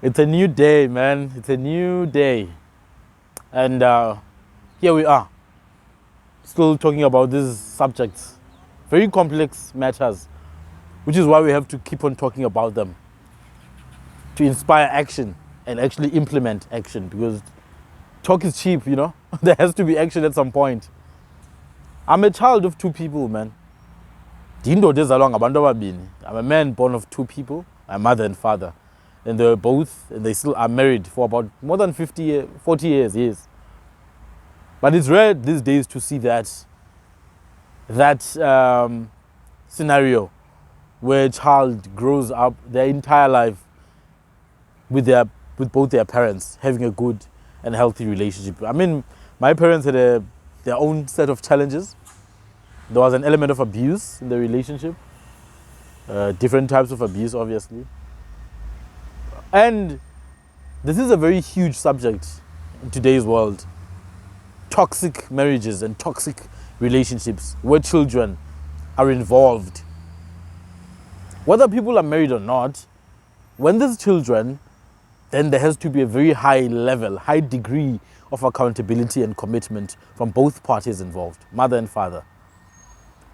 It's a new day, man. It's a new day. And here we are, still talking about these subjects. Very complex matters, which is why we have to keep on talking about them to inspire action and actually implement action, because talk is cheap, you know? There has to be action at some point. I'm a child of two people, man. I'm a man born of two people, my mother and father. And they still are married for about more than 40 years, yes. But it's rare these days to see that scenario where a child grows up their entire life with both their parents having a good and healthy relationship. I mean, my parents had their own set of challenges. There was an element of abuse in the relationship, different types of abuse, obviously. And this is a very huge subject in today's world. Toxic marriages and toxic relationships where children are involved. Whether people are married or not, when there's children, then there has to be a very high degree of accountability and commitment from both parties involved, mother and father.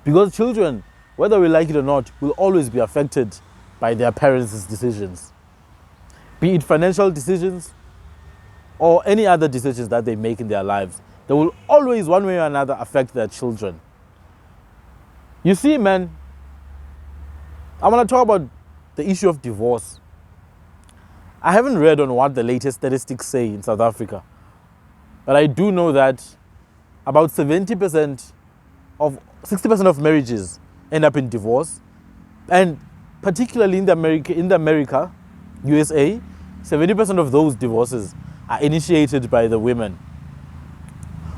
Because children, whether we like it or not, will always be affected by their parents' decisions. Be it financial decisions or any other decisions that they make in their lives, they will always, one way or another, affect their children. You see, man, I want to talk about the issue of divorce. I haven't read on what the latest statistics say in South Africa, but I do know that about 60% of marriages end up in divorce, and particularly in America, USA, 70% of those divorces are initiated by the women.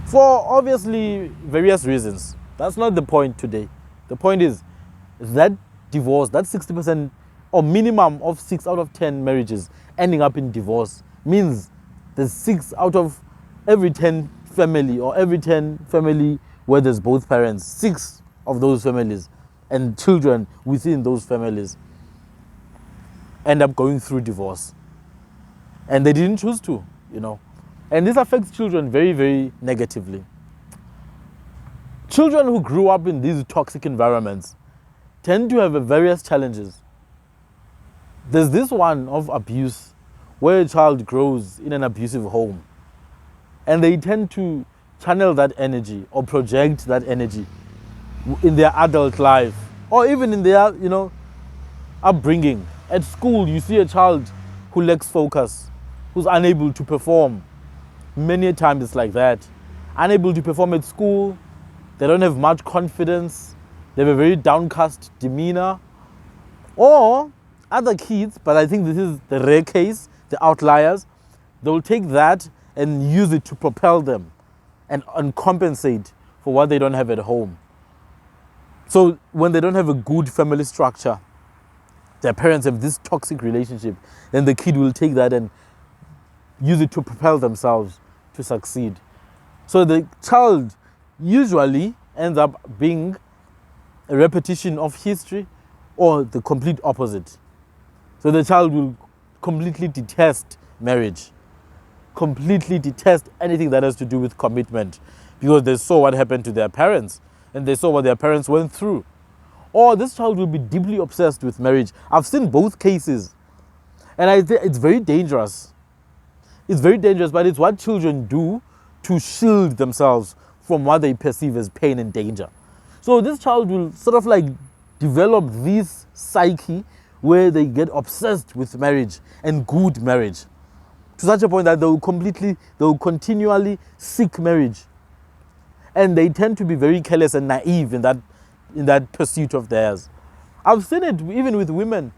For obviously various reasons. That's not the point today. The point is that divorce, that 60% or minimum of 6 out of 10 marriages ending up in divorce, means there's 6 out of every 10 family, or every 10 family where there's both parents, 6 of those families and children within those families end up going through divorce. And they didn't choose to, you know. And this affects children very, very negatively. Children who grew up in these toxic environments tend to have various challenges. There's this one of abuse, where a child grows in an abusive home, and they tend to channel that energy or project that energy in their adult life, or even in their, upbringing. At school, you see a child who lacks focus, who's unable to perform. Many times it's like that. Unable to perform at school, they don't have much confidence, they have a very downcast demeanor. Or other kids, but I think this is the rare case, the outliers, they'll take that and use it to propel them and compensate for what they don't have at home. So when they don't have a good family structure, their parents have this toxic relationship, then the kid will take that and use it to propel themselves to succeed. So the child usually ends up being a repetition of history or the complete opposite. So the child will completely detest marriage, completely detest anything that has to do with commitment, because they saw what happened to their parents and they saw what their parents went through. Or this child will be deeply obsessed with marriage. I've seen both cases, and I think it's very dangerous. It's very dangerous, but it's what children do to shield themselves from what they perceive as pain and danger. So this child will sort of like develop this psyche where they get obsessed with marriage and good marriage, to such a point that they will continually seek marriage. And they tend to be very careless and naive in that pursuit of theirs. I've seen it even with women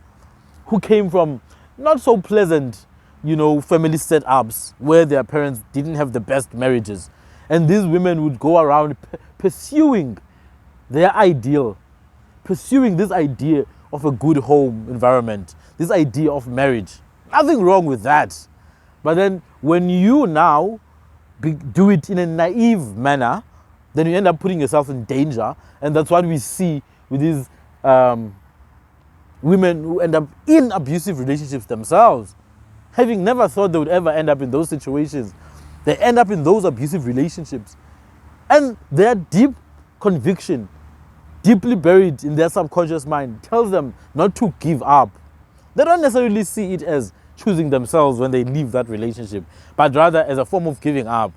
who came from not so pleasant, family setups where their parents didn't have the best marriages. And these women would go around pursuing their ideal, pursuing this idea of a good home environment, this idea of marriage. Nothing wrong with that. But then when you now do it in a naive manner, then you end up putting yourself in danger. And that's what we see with these women who end up in abusive relationships themselves. having never thought they would ever end up in those situations. They end up in those abusive relationships. And their deep conviction, deeply buried in their subconscious mind, tells them not to give up. They don't necessarily see it as choosing themselves when they leave that relationship, but rather as a form of giving up.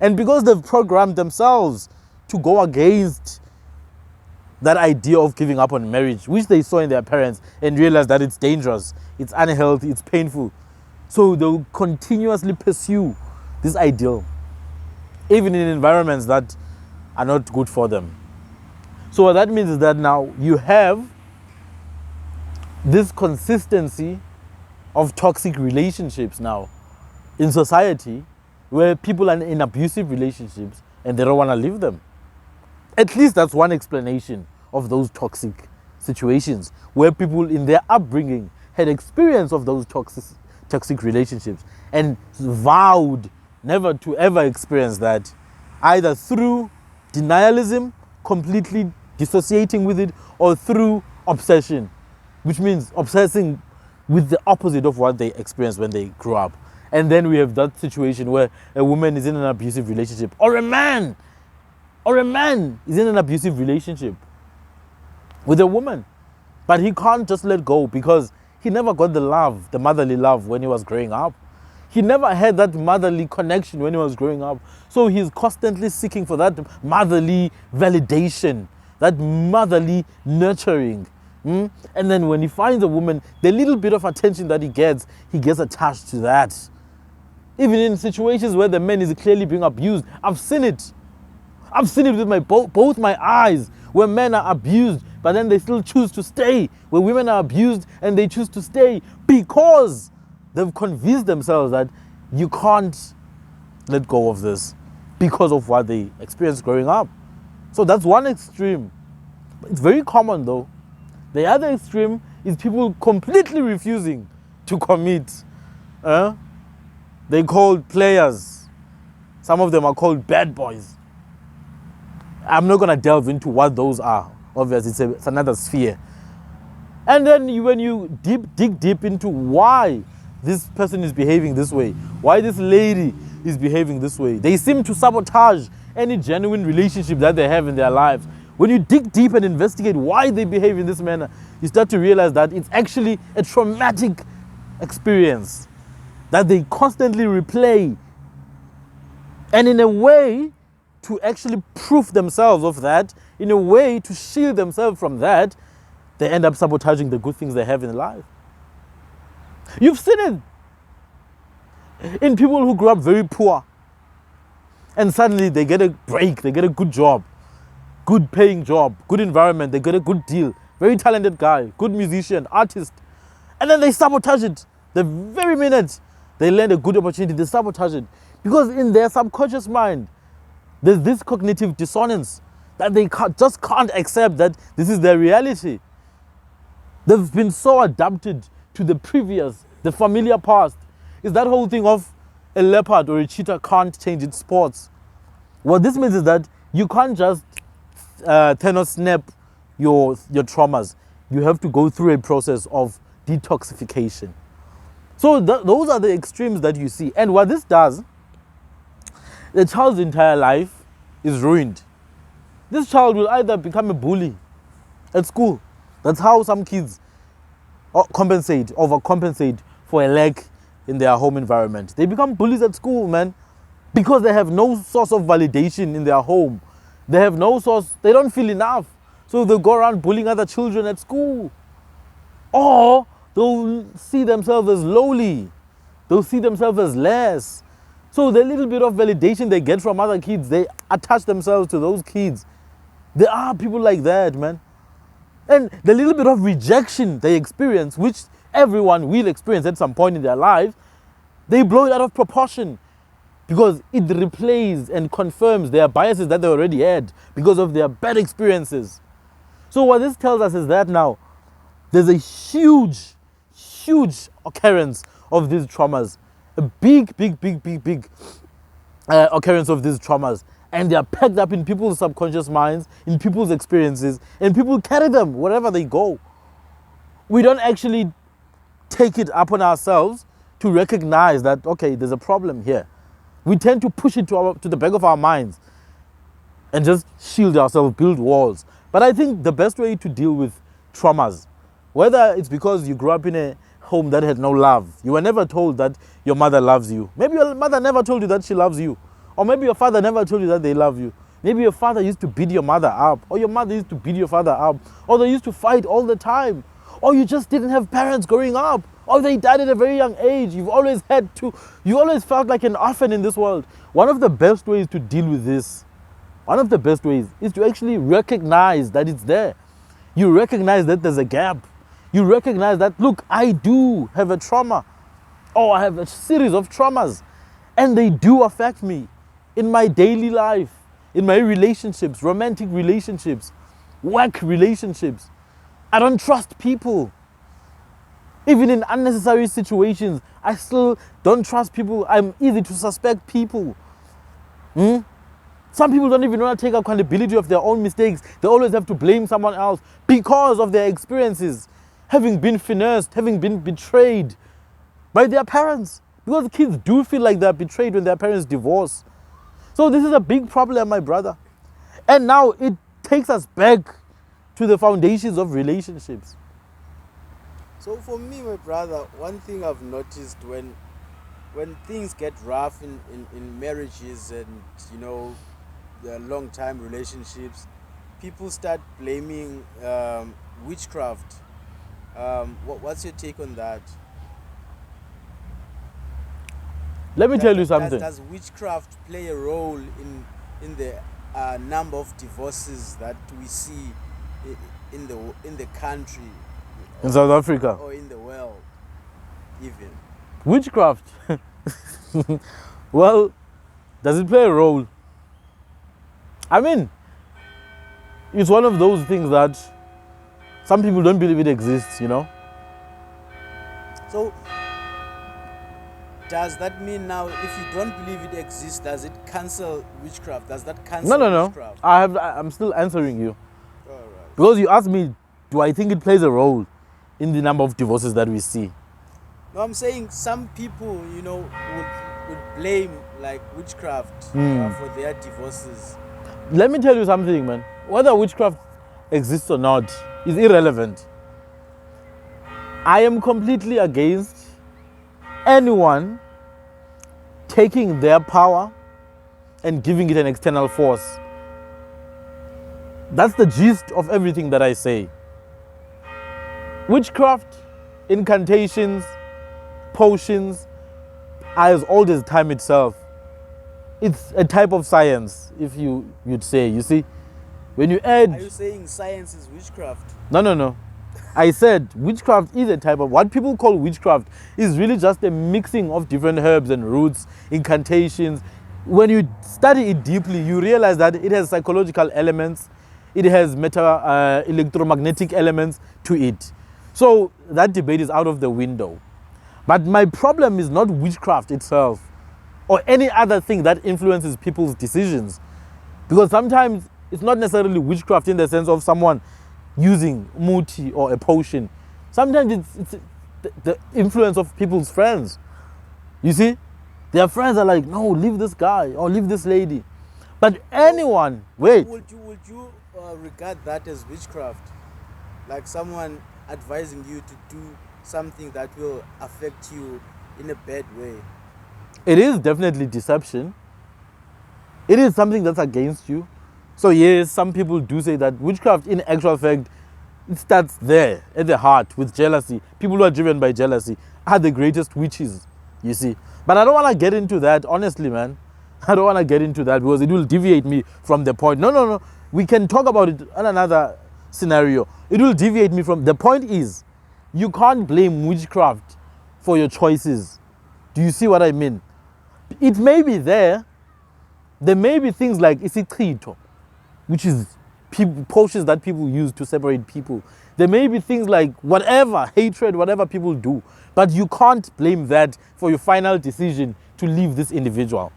And because they've programmed themselves to go against that idea of giving up on marriage, which they saw in their parents, and realized that it's dangerous, it's unhealthy, it's painful. So they'll continuously pursue this ideal, even in environments that are not good for them. So what that means is that now you have this consistency of toxic relationships now in society, where people are in abusive relationships and they don't want to leave them. At least that's one explanation of those toxic situations, where people in their upbringing had experience of those toxic relationships and vowed never to ever experience that, either through denialism, completely dissociating with it, or through obsession, which means obsessing with the opposite of what they experienced when they grew up. And then we have that situation where a woman is in an abusive relationship, or a man is in an abusive relationship with a woman, but he can't just let go because he never got the love, the motherly love, when he was growing up. He never had that motherly connection when he was growing up. So he's constantly seeking for that motherly validation, that motherly nurturing. And then when he finds a woman, the little bit of attention that he gets attached to that. Even in situations where the man is clearly being abused, I've seen it. I've seen it with my both my eyes, where men are abused, but then they still choose to stay. Where women are abused and they choose to stay because they've convinced themselves that you can't let go of this because of what they experienced growing up. So that's one extreme. It's very common though. The other extreme is people completely refusing to commit. They're called players. Some of them are called bad boys. I'm not going to delve into what those are. Obviously, it's another sphere. And then when you dig deep into why this person is behaving this way, why this lady is behaving this way, they seem to sabotage any genuine relationship that they have in their lives. When you dig deep and investigate why they behave in this manner, you start to realize that it's actually a traumatic experience that they constantly replay. And in a way to actually proof themselves of that, in a way to shield themselves from that, they end up sabotaging the good things they have in life. You've seen it in people who grew up very poor and suddenly they get a break, they get a good job, good paying job, good environment, they get a good deal, very talented guy, good musician, artist, and then they sabotage it. The very minute they land a good opportunity, they sabotage it. Because in their subconscious mind, there's this cognitive dissonance that they just can't accept that this is their reality. They've been so adapted to the previous, the familiar past. It's that whole thing of a leopard or a cheetah can't change its spots. What this means is that you can't just Thanos snap your traumas. You have to go through a process of detoxification. So those are the extremes that you see. And what this does, the child's entire life is ruined. This child will either become a bully at school. That's how some kids overcompensate for a lack in their home environment. They become bullies at school, man, because they have no source of validation in their home. They have no source, they don't feel enough. So they'll go around bullying other children at school. Or they'll see themselves as lowly. They'll see themselves as less. So the little bit of validation they get from other kids, they attach themselves to those kids. There are people like that, man. And the little bit of rejection they experience, which everyone will experience at some point in their life, they blow it out of proportion because it replays and confirms their biases that they already had because of their bad experiences. So what this tells us is that now there's a huge occurrence of these traumas. A big occurrence of these traumas, and they are packed up in people's subconscious minds, in people's experiences, and people carry them wherever they go. We don't actually take it upon ourselves to recognize that, okay, there's a problem here. We tend to push it to the back of our minds and just shield ourselves, build walls. But I think the best way to deal with traumas, whether it's because you grew up in a home that had no love, you were never told that your mother loves you. Maybe your mother never told you that she loves you. Or maybe your father never told you that they love you. Maybe your father used to beat your mother up, or your mother used to beat your father up, or they used to fight all the time, or you just didn't have parents growing up, or they died at a very young age. You always felt like an orphan in this world. One of the best ways to deal with this, one of the best ways is to actually recognize that it's there. You recognize that there's a gap. You recognize that, look, I do have a trauma, or I have a series of traumas, and they do affect me in my daily life, in my relationships, romantic relationships, work relationships. I don't trust people. Even in unnecessary situations, I still don't trust people. I'm easy to suspect people. Some people don't even want to take accountability of their own mistakes. They always have to blame someone else because of their experiences, having been finessed, having been betrayed by their parents. Because kids do feel like they're betrayed when their parents divorce. So this is a big problem, my brother. And now it takes us back to the foundations of relationships. So for me, my brother, one thing I've noticed when things get rough in marriages and, the long time relationships, people start blaming witchcraft. What's your take on that? Let me tell you something. Does witchcraft play a role in the number of divorces that we see in the country, in South Africa, or in the world, even? Witchcraft. Well, does it play a role? I mean, it's one of those things that some people don't believe it exists, So does that mean now, if you don't believe it exists, does it cancel witchcraft? Does that cancel witchcraft? I'm still answering you. All right. Because you asked me, do I think it plays a role in the number of divorces that we see? No, I'm saying some people, would blame like witchcraft for their divorces. Let me tell you something, man. Whether witchcraft exists or not is irrelevant. I am completely against anyone taking their power and giving it an external force. That's the gist of everything that I say. Witchcraft, incantations, potions are as old as time itself. It's a type of science, if you'd say. You see, when you add... Are you saying science is witchcraft? No. I said witchcraft is a type of... What people call witchcraft is really just a mixing of different herbs and roots, incantations. When you study it deeply, you realize that it has psychological elements. It has electromagnetic elements to it. So that debate is out of the window. But my problem is not witchcraft itself or any other thing that influences people's decisions. Because sometimes it's not necessarily witchcraft in the sense of someone using muti or a potion. Sometimes it's the influence of people's friends. You see, their friends are like, no, leave this guy or leave this lady. But anyone, wait. Would you regard that as witchcraft? Like someone advising you to do something that will affect you in a bad way? It is definitely deception. It is something that's against you. So yes, some people do say that witchcraft, in actual fact, it starts there at the heart with jealousy. People who are driven by jealousy are the greatest witches, you see. But I don't want to get into that, honestly, man. I don't want to get into that because it will deviate me from the point. No. We can talk about it in another scenario. It will deviate me from... The point is, you can't blame witchcraft for your choices. Do you see what I mean? It may be there. There may be things like isichito, which is potions that people use to separate people. There may be things like whatever, hatred, whatever people do. But you can't blame that for your final decision to leave this individual.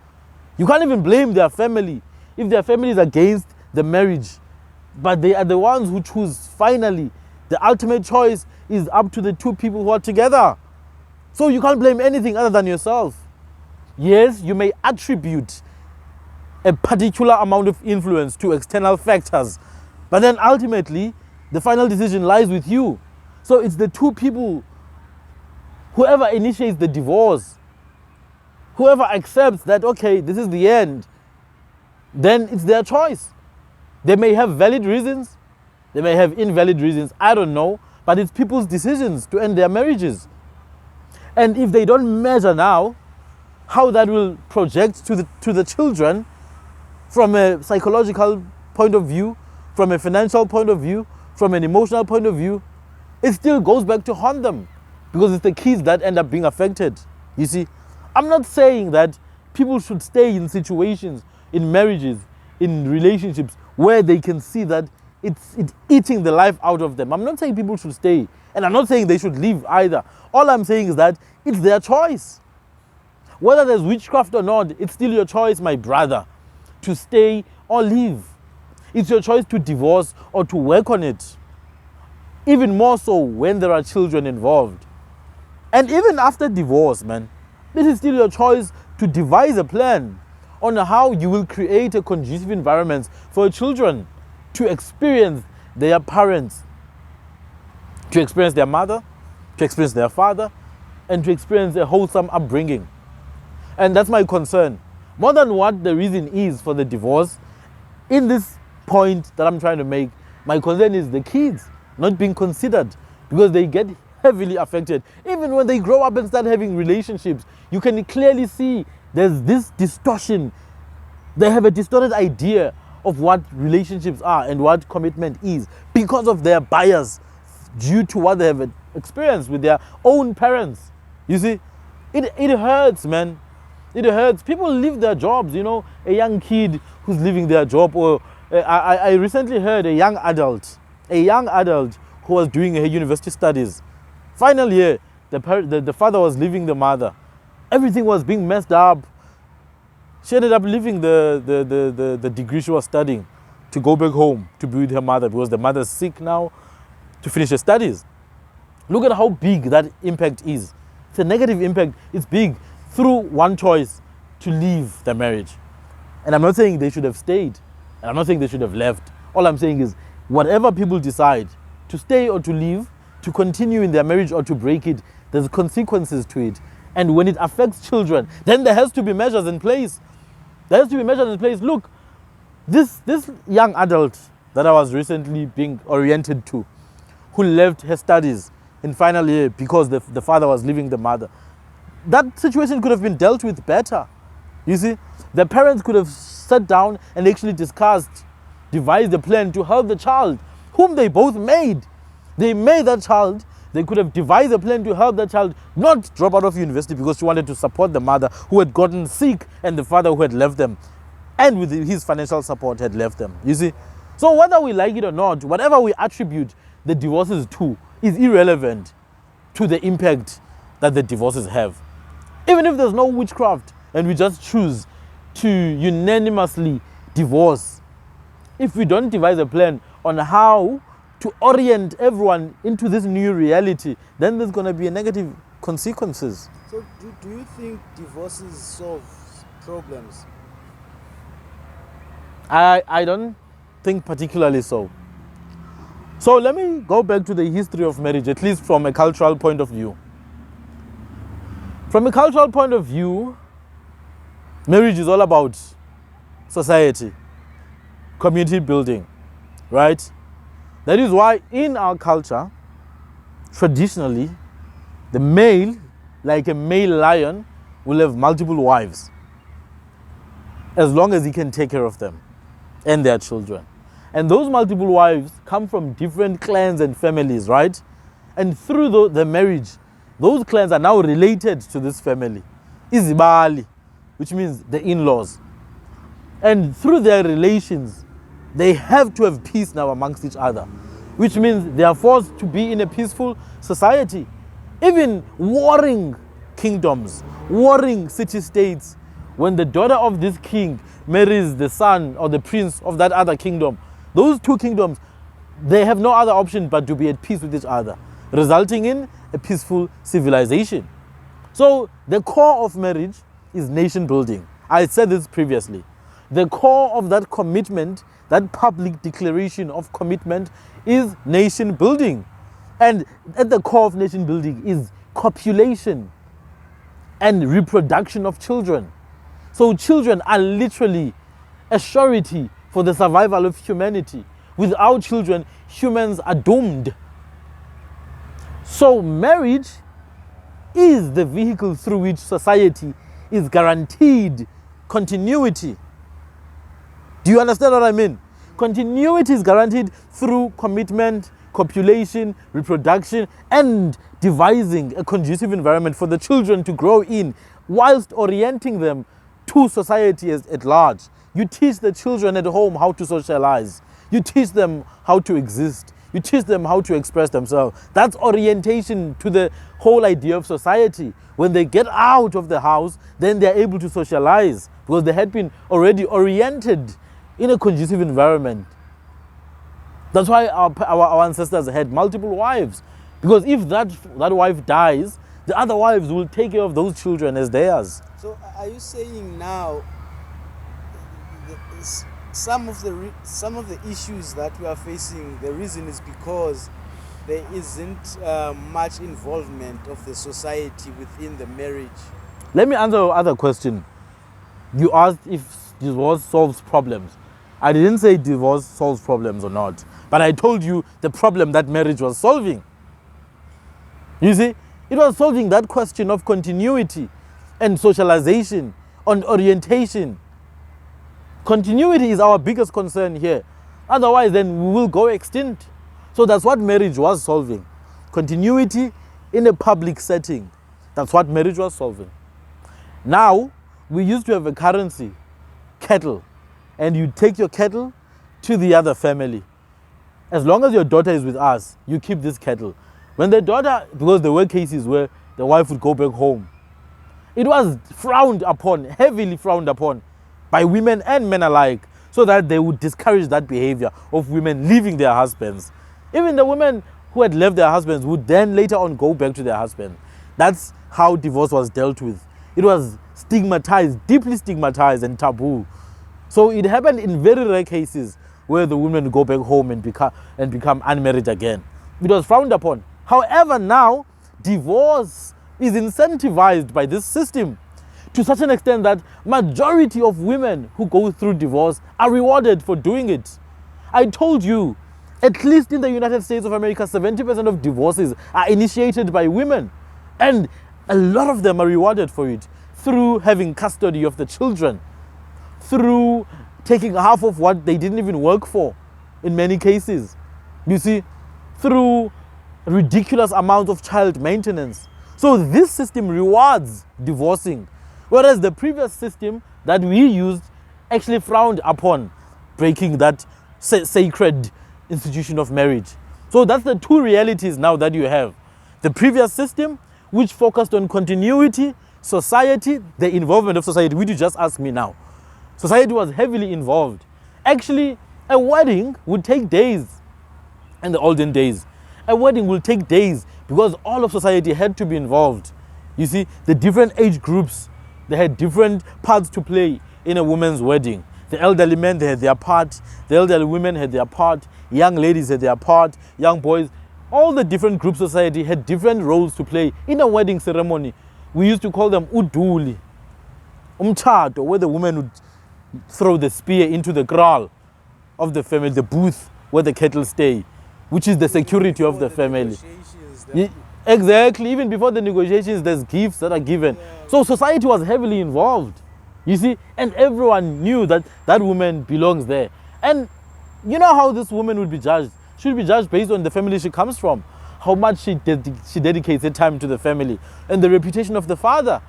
You can't even blame their family if their family is against the marriage. But they are the ones who choose finally. The ultimate choice is up to the two people who are together. So you can't blame anything other than yourself. Yes, you may attribute a particular amount of influence to external factors, but then ultimately, the final decision lies with you. So it's the two people, whoever initiates the divorce, whoever accepts that, okay, this is the end, then it's their choice. They may have valid reasons, they may have invalid reasons, I don't know, but it's people's decisions to end their marriages. And if they don't measure now how that will project to the children from a psychological point of view, from a financial point of view, from an emotional point of view, it still goes back to haunt them, because it's the kids that end up being affected. You see, I'm not saying that people should stay in situations, in marriages, in relationships where they can see that it's eating the life out of them. I'm not saying people should stay, and I'm not saying they should leave either. All I'm saying is that it's their choice. Whether there's witchcraft or not, it's still your choice, my brother, to stay or leave. It's your choice to divorce or to work on it. Even more so when there are children involved. And even after divorce, man, this is still your choice to devise a plan on how you will create a conducive environment for children to experience their parents, to experience their mother, to experience their father, and to experience a wholesome upbringing. And that's my concern. More than what the reason is for the divorce, in this point that I'm trying to make, my concern is the kids not being considered, because they get heavily affected. Even when they grow up and start having relationships, you can clearly see there's this distortion. They have a distorted idea of what relationships are and what commitment is, because of their bias due to what they have experienced with their own parents. You see, it hurts, man. It hurts. People leave their jobs, you know, a young kid who's leaving their job, or I recently heard a young adult who was doing her university studies. Final year, the father was leaving the mother. Everything was being messed up. She ended up leaving the degree she was studying to go back home to be with her mother, because the mother's sick now, to finish her studies. Look at how big that impact is. It's a negative impact. It's big through one choice to leave the marriage. And I'm not saying they should have stayed. And I'm not saying they should have left. All I'm saying is, whatever people decide, to stay or to leave, to continue in their marriage or to break it, there's consequences to it. And when it affects children, then there has to be measures in place. There has to be measures in place. Look, this young adult that I was recently being oriented to, who left her studies in final year because the father was leaving the mother, that situation could have been dealt with better. You see, the parents could have sat down and actually discussed, devised a plan to help the child, whom they both made. They made that child. They could have devised a plan to help that child not drop out of university because she wanted to support the mother who had gotten sick and the father who had left them, and with his financial support had left them. You see, so whether we like it or not, whatever we attribute the divorces to is irrelevant to the impact that the divorces have. Even if there's no witchcraft and we just choose to unanimously divorce, if we don't devise a plan on how to orient everyone into this new reality, then there's going to be a negative consequences. So do you think divorces solve problems? I don't think particularly so. So let me go back to the history of marriage, at least from a cultural point of view. From a cultural point of view, marriage is all about society, community building, right? That is why in our culture, traditionally, the male, like a male lion, will have multiple wives, as long as he can take care of them and their children. And those multiple wives come from different clans and families, right? And through the marriage, those clans are now related to this family. Izibali, which means the in-laws. And through their relations, they have to have peace now amongst each other, which means they are forced to be in a peaceful society. Even warring kingdoms, warring city-states, when the daughter of this king marries the son or the prince of that other kingdom, those two kingdoms, they have no other option but to be at peace with each other, resulting in a peaceful civilization. So the core of marriage is nation building. I said this previously. The core of that commitment, that public declaration of commitment, is nation building. And at the core of nation building is copulation and reproduction of children. So children are literally a surety for the survival of humanity. Without children, humans are doomed. So marriage is the vehicle through which society is guaranteed continuity. Do you understand what I mean? Continuity is guaranteed through commitment, copulation, reproduction, and devising a conducive environment for the children to grow in, whilst orienting them to society at large. You teach the children at home how to socialize. You teach them how to exist. You teach them how to express themselves. That's orientation to the whole idea of society. When they get out of the house, then they're able to socialize because they had been already oriented in a conducive environment. That's why our ancestors had multiple wives. Because if that wife dies, the other wives will take care of those children as theirs. So are you saying now some of the issues that we are facing, the reason is because there isn't much involvement of the society within the marriage? Let me answer your other question. You asked if divorce solves problems. I didn't say divorce solves problems or not, but I told you the problem that marriage was solving. You see, it was solving that question of continuity and socialization and orientation. Continuity is our biggest concern here. Otherwise, then we will go extinct. So that's what marriage was solving. Continuity in a public setting. That's what marriage was solving. Now, we used to have a currency, cattle, and you take your cattle to the other family. As long as your daughter is with us, you keep this cattle. When the daughter, because there were cases where the wife would go back home, it was frowned upon, heavily frowned upon, by women and men alike, so that they would discourage that behavior of women leaving their husbands. Even the women who had left their husbands would then later on go back to their husband. That's how divorce was dealt with. It was stigmatized, deeply stigmatized and taboo. So it happened in very rare cases where the women go back home and become unmarried again. It was frowned upon. However, now divorce is incentivized by this system, to such an extent that majority of women who go through divorce are rewarded for doing it. I told you, at least in the United States of America, 70% of divorces are initiated by women. And a lot of them are rewarded for it through having custody of the children, through taking half of what they didn't even work for in many cases. You see, through ridiculous amounts of child maintenance. So this system rewards divorcing. Whereas the previous system that we used actually frowned upon breaking that sacred institution of marriage. So that's the two realities now that you have. The previous system, which focused on continuity, society, the involvement of society, which you just asked me now. Society was heavily involved. Actually, a wedding would take days in the olden days. A wedding will take days because all of society had to be involved. You see, the different age groups, they had different parts to play in a woman's wedding. The elderly men, they had their part. The elderly women had their part. Young ladies had their part. Young boys. All the different groups of society had different roles to play in a wedding ceremony. We used to call them uduli, umchato, where the woman would throw the spear into the kraal of the family, the booth where the cattle stay, which is the security of the family. Exactly. Even before the negotiations, there's gifts that are given. Yeah. So society was heavily involved, you see, and everyone knew that that woman belongs there. And you know how this woman would be judged? She would be judged based on the family she comes from, how much she dedicates her time to the family, and the reputation of the father.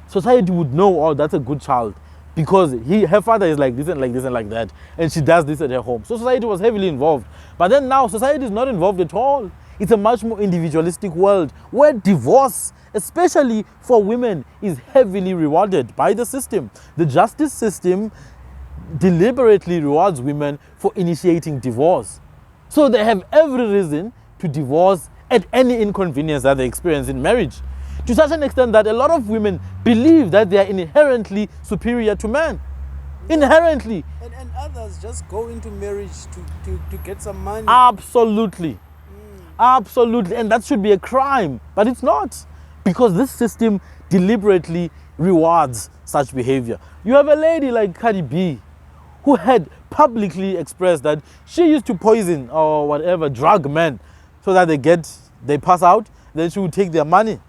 Society would know, oh, that's a good child, because her father is like this and like this and like that, and she does this at her home. So society was heavily involved. But then now society is not involved at all. It's a much more individualistic world where divorce, especially for women, is heavily rewarded by the system. The justice system deliberately rewards women for initiating divorce. So they have every reason to divorce at any inconvenience that they experience in marriage. To such an extent that a lot of women believe that they are inherently superior to men. Inherently. And others just go into marriage to get some money. Absolutely. Absolutely. And that should be a crime. But it's not. Because this system deliberately rewards such behavior. You have a lady like Cardi B who had publicly expressed that she used to poison or whatever, drug men so that they pass out, then she would take their money.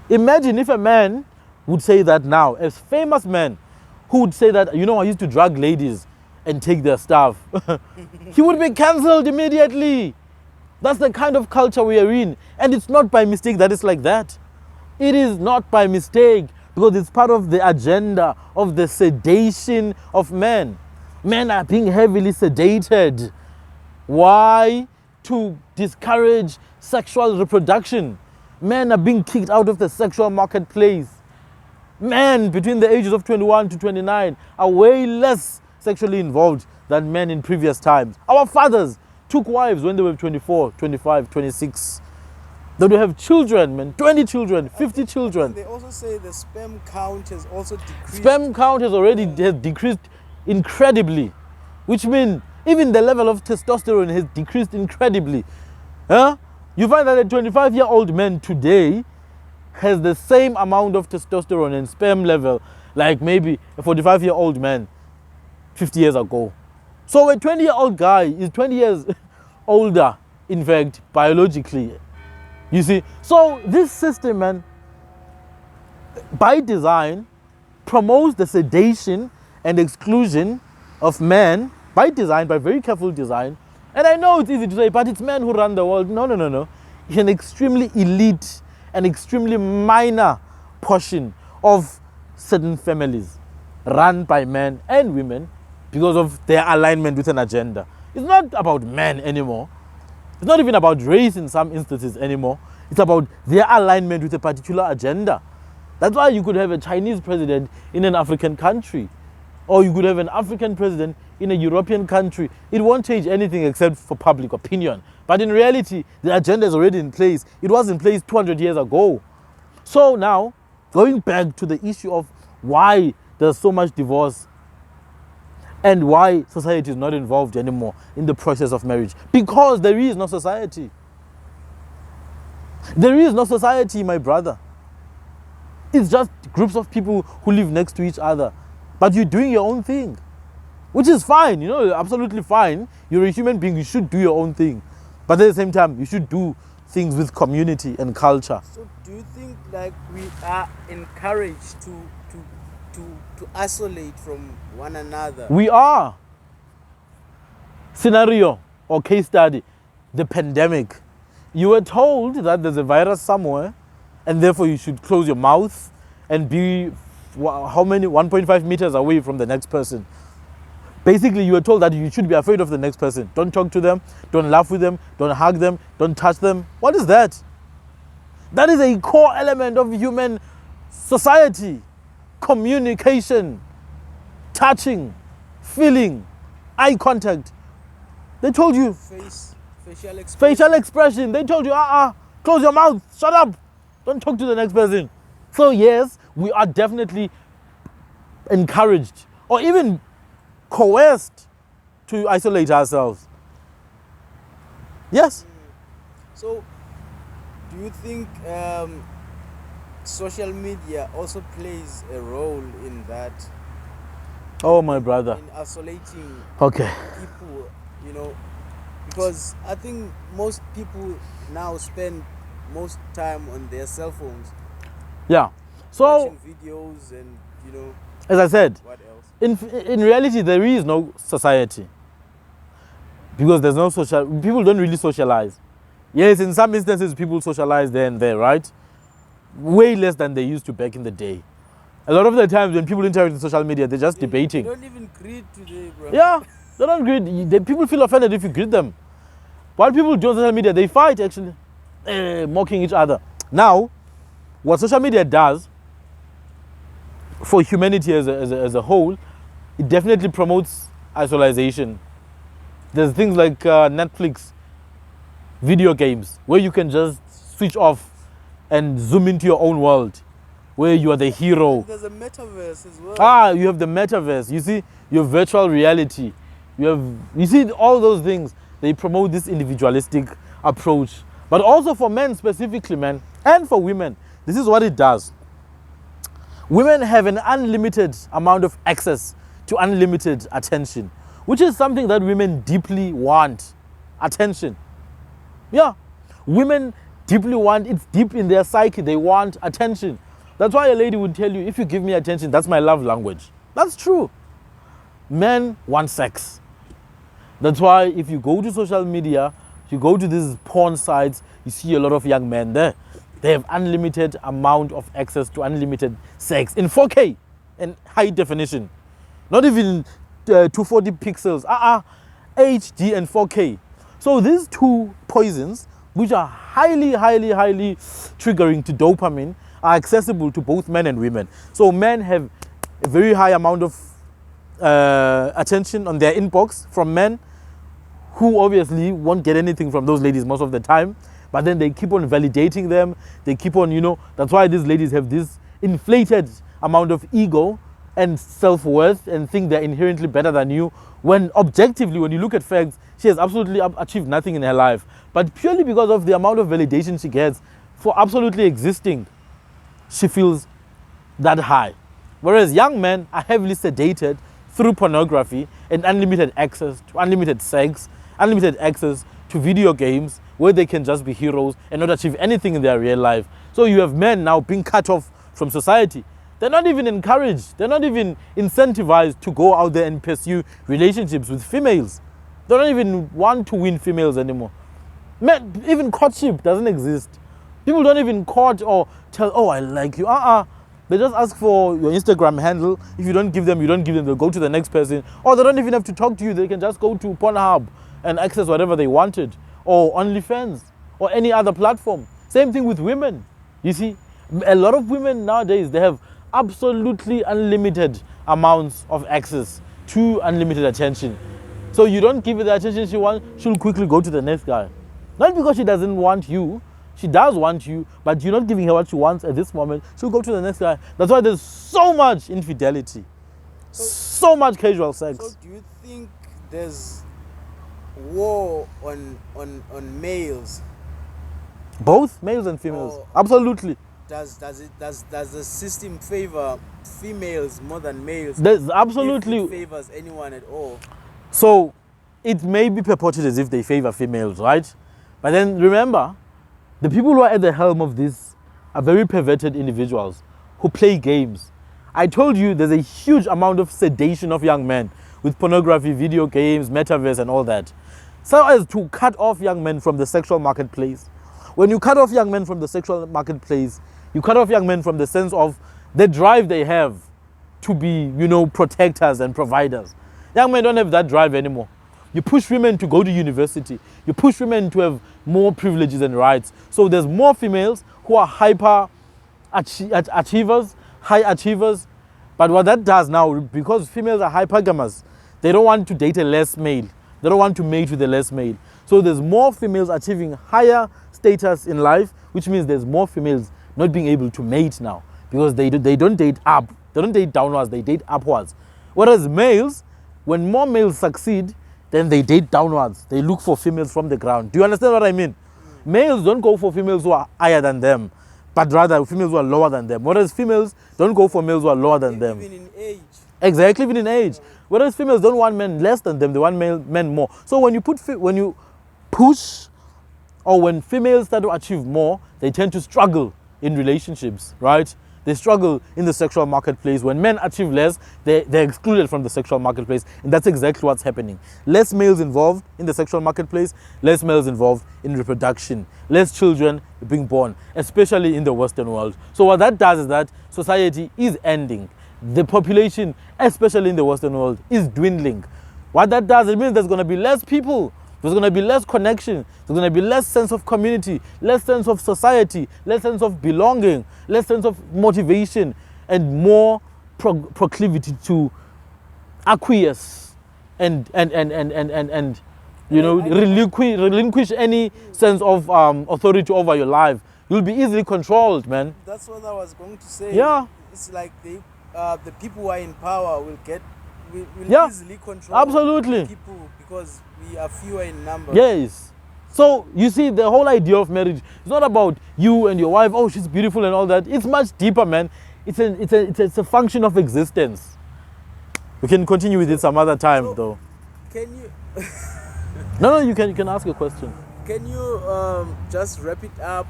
Imagine if a man would say that now, a famous man who would say that, I used to drug ladies and take their stuff. He would be cancelled immediately. That's the kind of culture we are in. And it's not by mistake that it's like that. It is not by mistake, because it's part of the agenda of the sedation of men. Men are being heavily sedated. Why? To discourage sexual reproduction. Men are being kicked out of the sexual marketplace. Men between the ages of 21 to 29 are way less sexually involved than men in previous times. Our fathers took wives when they were 24, 25, 26. They would have children, man, 20 children, 50 children. They also say the sperm count has also decreased. Sperm count has decreased incredibly, which means even the level of testosterone has decreased incredibly. You find that a 25-year-old man today has the same amount of testosterone and sperm level like maybe a 45-year-old man 50 years ago. So a 20-year-old guy is 20 years older, in fact, biologically. You see? So this system, man, by design, promotes the sedation and exclusion of men, by design, by very careful design. And I know it's easy to say, but it's men who run the world. No. It's an extremely elite and extremely minor portion of certain families run by men and women because of their alignment with an agenda. It's not about men anymore. It's not even about race in some instances anymore. It's about their alignment with a particular agenda. That's why you could have a Chinese president in an African country, or you could have an African president in a European country. It won't change anything except for public opinion. But in reality, the agenda is already in place. It was in place 200 years ago. So now, going back to the issue of why there's so much divorce and why society is not involved anymore in the process of marriage. Because there is no society. There is no society, my brother. It's just groups of people who live next to each other. But you're doing your own thing, which is fine, absolutely fine. You're a human being, you should do your own thing. But at the same time, you should do things with community and culture. So do you think like we are encouraged to isolate from one another? We are. Scenario or case study, the pandemic. You were told that there's a virus somewhere and therefore you should close your mouth and be 1.5 meters away from the next person. Basically, you were told that you should be afraid of the next person. Don't talk to them, don't laugh with them, don't hug them, don't touch them. What is that? That is a core element of human society. Communication, touching, feeling, eye contact. They told you. Facial expression. They told you, close your mouth, shut up. Don't talk to the next person. So yes, we are definitely encouraged or even coerced to isolate ourselves. Yes. So, do you think social media also plays a role in that? Oh, my brother. In isolating people, because I think most people now spend most time on their cell phones. Yeah. So watching videos and as I said, what else? In reality, there is no society because there's no people don't really socialize. Yes, in some instances people socialize there and there, right? Way less than they used to back in the day. A lot of the times when people interact on social media, they're just debating. They don't even greet today, bro. Yeah, they don't greet. People feel offended if you greet them. What people do on social media, they fight actually, mocking each other. Now, what social media does for humanity as a whole, it definitely promotes isolation. There's things like Netflix, video games, where you can just switch off and zoom into your own world where you are the hero. There's a metaverse as well. You have the metaverse. You see, your virtual reality. You see all those things. They promote this individualistic approach. But also for men specifically, man, and for women, this is what it does. Women have an unlimited amount of access to unlimited attention, which is something that women deeply want. Attention. Yeah. Women deeply want, it's deep in their psyche, they want attention. That's why a lady would tell you, if you give me attention, that's my love language. That's true. Men want sex. That's why if you go to social media, you go to these porn sites, you see a lot of young men there. They have unlimited amount of access to unlimited sex in 4K and high definition. Not even 240 pixels, HD and 4K. So these two poisons, which are highly triggering to dopamine, are accessible to both men and women. So men have a very high amount of attention on their inbox from men who obviously won't get anything from those ladies most of the time, but then they keep on validating them. They keep on, that's why these ladies have this inflated amount of ego and self-worth and think they're inherently better than you, when objectively, when you look at facts, she has absolutely achieved nothing in her life, but purely because of the amount of validation she gets for absolutely existing, she feels that high. Whereas young men are heavily sedated through pornography and unlimited access to unlimited sex, unlimited access to video games where they can just be heroes and not achieve anything in their real life. So you have men now being cut off from society. They're not even encouraged, they're not even incentivized to go out there and pursue relationships with females. They don't even want to win females anymore. Men, even courtship doesn't exist. People don't even court or tell, oh, I like you. They just ask for your Instagram handle. If you don't give them, they'll go to the next person. Or they don't even have to talk to you. They can just go to Pornhub and access whatever they wanted. Or OnlyFans or any other platform. Same thing with women. You see, a lot of women nowadays, they have absolutely unlimited amounts of access to unlimited attention. So you don't give her the attention she wants, she'll quickly go to the next guy. Not because she doesn't want you, she does want you, but you're not giving her what she wants at this moment, she'll go to the next guy. That's why there's so much infidelity, so much casual sex. So do you think there's war on males? Both males and females, absolutely. Does the system favor females more than males? There's absolutely. If it favors anyone at all. So it may be purported as if they favor females, right? But then remember, the people who are at the helm of this are very perverted individuals who play games. I told you there's a huge amount of sedation of young men with pornography, video games, metaverse and all that. So as to cut off young men from the sexual marketplace. When you cut off young men from the sexual marketplace, you cut off young men from the sense of the drive they have to be, protectors and providers. Young men don't have that drive anymore. You push women to go to university. You push women to have more privileges and rights. So there's more females who are hyper achievers, high achievers. But what that does now, because females are hypergamous, they don't want to date a less male. They don't want to mate with a less male. So there's more females achieving higher status in life, which means there's more females not being able to mate now, because they don't date up. They don't date downwards, they date upwards. Whereas males, when more males succeed, then they date downwards. They look for females from the ground. Do you understand what I mean? Males don't go for females who are higher than them, but rather females who are lower than them. Whereas females don't go for males who are lower than them. Even in age. Exactly, even in age. Whereas females don't want men less than them, they want men more. So when you push, or when females start to achieve more, they tend to struggle in relationships, right? They struggle in the sexual marketplace. When men achieve less, they're excluded from the sexual marketplace. And that's exactly what's happening. Less males involved in the sexual marketplace, less males involved in reproduction, less children being born, especially in the Western world. So what that does is that society is ending. The population, especially in the Western world, is dwindling. What that does, it means there's going to be less people. There's going to be less connection. There's going to be less sense of community, less sense of society, less sense of belonging, less sense of motivation, and more proclivity to acquiesce and relinquish any sense of authority over your life You'll be easily controlled, man. That's what I was going to say. Yeah. It's like the people who are in power will Yeah. easily control Absolutely. people because we are fewer in number. Yes. So you see, the whole idea of marriage is not about you and your wife. Oh, she's beautiful and all that. It's much deeper, man. It's a function of existence. We can continue with it some other time, So- though. Can you No, you can ask a question. can you just wrap it up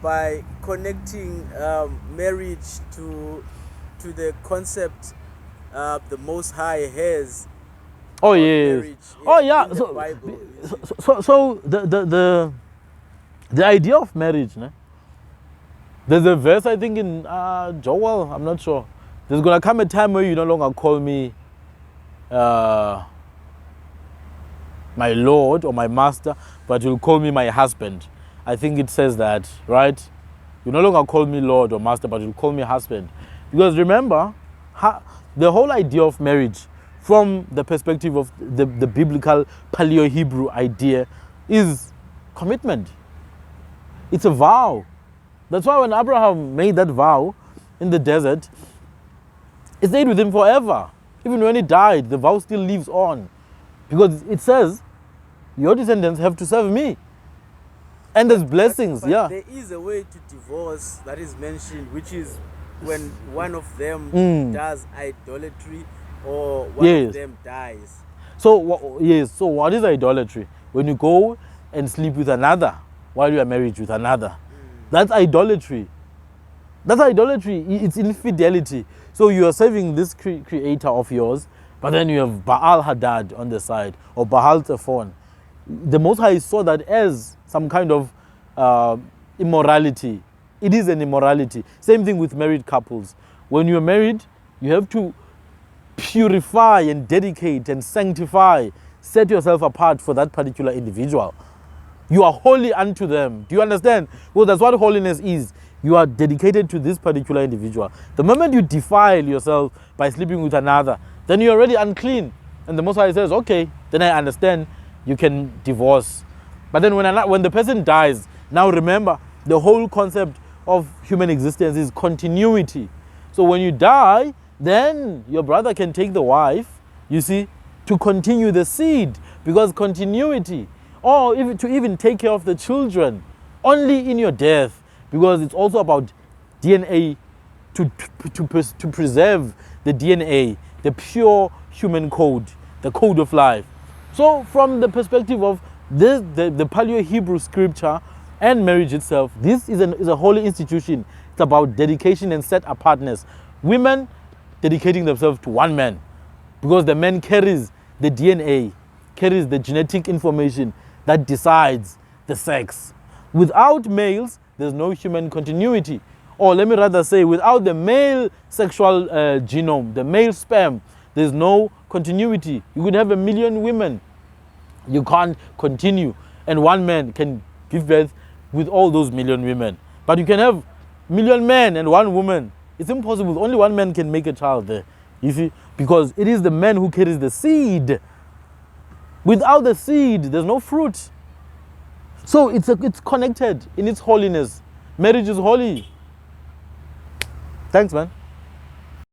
by connecting marriage to the concept the Most High has? Oh about yes. marriage Oh in yeah. the So, Bible, you see? so the idea of marriage, né? There's a verse I think in Joel. I'm not sure. There's gonna come a time where you no longer call me my Lord or my Master, but you'll call me my husband. I think it says that, right? You no longer call me Lord or Master, but you'll call me husband. Because remember, the whole idea of marriage, from the perspective of the biblical Paleo-Hebrew idea, is commitment. It's a vow. That's why when Abraham made that vow in the desert, it stayed with him forever. Even when he died, the vow still lives on. Because it says, your descendants have to serve me. And there's blessings, But yeah. there is a way to divorce that is mentioned, which is when one of them does idolatry or one Yes. of them dies. So, yes, so what is idolatry? When you go and sleep with another while you are married with another. That's idolatry. That's idolatry. It's infidelity. So you are serving this creator of yours, but then you have Baal Hadad on the side, or Baal Zephon. The Most High saw that as some kind of immorality. It is an immorality. Same thing with married couples. When you're married, you have to purify and dedicate and sanctify, set yourself apart for that particular individual. You are holy unto them. Do you understand? Well, that's what holiness is. You are dedicated to this particular individual. The moment you defile yourself by sleeping with another, then you're already unclean. And the Most High says, okay, then I understand, you can divorce. But then when the person dies, now remember, the whole concept of human existence is continuity. So when you die, then your brother can take the wife, you see, to continue the seed, because continuity, or even to even take care of the children, only in your death, because it's also about DNA, to preserve the DNA, the pure human code, the code of life. So from the perspective of this, the Paleo-Hebrew scripture and marriage itself, this is a holy institution. It's about dedication and set apartness. Women dedicating themselves to one man, because the man carries the DNA, carries the genetic information that decides the sex. Without males, there's no human continuity. Or let me rather say, without the male sexual genome, the male sperm, there's no continuity. You could have 1 million women. You can't continue. And one man can give birth with all those 1 million women. But you can have 1 million men and one woman. It's impossible. Only one man can make a child there. You see? Because it is the man who carries the seed. Without the seed, there's no fruit. So it's connected in its holiness. Marriage is holy. Thanks, man.